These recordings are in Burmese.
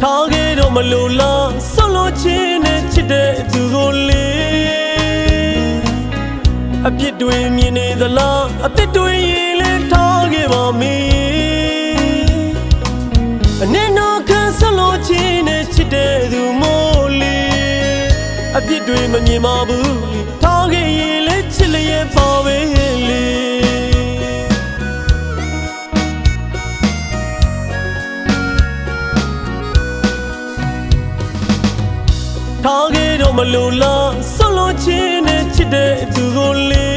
ထားခဲ့တော့မလို့လားဆုံးလို့ချင်းနဲ့ချစ်တဲ့သူကိုလေအပြစ်တွေမြင်နေသလားအသစ်တွေရင်လည်းထားခဲ့ပါမည်အနေတော့ခံဆုံးလို့ချင်းနဲ့ချစ်တဲ့သူမို့လေအပြစ်တွေမမြင်ပါဘူးထားခဲ့ရင်လည်းချစ်လျက်ပါပဲလေထားခဲ့တော့မလို့လားဆုံးလို့ချင်းနဲ့ချစ်တဲ့သူကိုလေ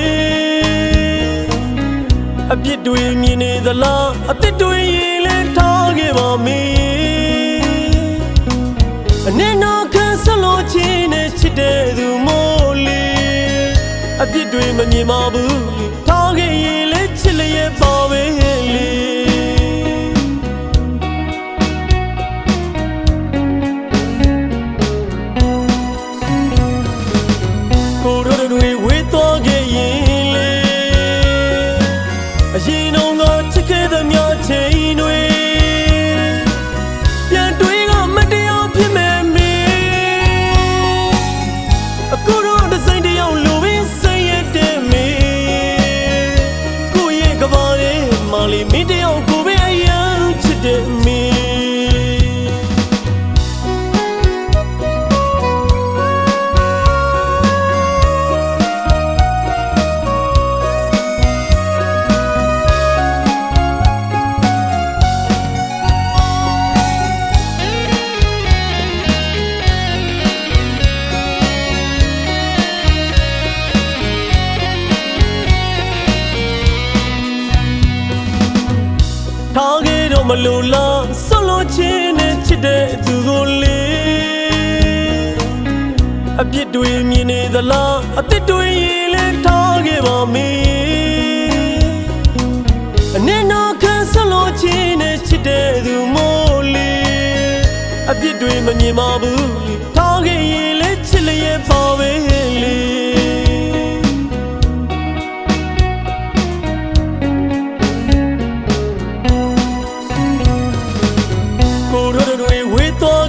အပြစ်တွေမြင်နေသလားအသစ်တွေရင်လည်းထားခဲ့ပါမည်အနေတော့ခံဆုံးလို့ချင်းနဲ့ချစ်တဲ့သူမို့လေအပြစ်တွေမမြင်ပါဘူးထားခဲ့ရင်လည်းချစ်လျက်ပါပဲလေတွေဝေးသွားခဲ့ရင်လေအရင်တော့ငါချစ်ခဲ့သမျှချိန်တွေပြန်တွေးကမတရားဖြစ်မဲ့မင်းအခုတော့တစ်စိမ့်တယောက်လိုပဲစိတ်ရတဲ့မင်းကိုရဲ့ကဘာရဲ့မောင်လေးမင်းတယောက်ကိုပဲအယံချစ်တဲ့မင်းထားခဲ့တော့မလို့လားဆုံးလို့ချင်းနဲ့ချစ်တဲ့သူကိုလေအပြစ်တွေမြင်နေသလားအသစ်တွေရင်လည်းထားခဲ့ပါမည်အနေတော့ခံဆုံးလို့ချင်းနဲ့ချစ်တဲ့သူမို့လေအပြစ်တွေမမြင်ပါဘူးထားခဲ့ရင်လည်းချစ်လျက်ပါပဲလေတွေဝေးသွား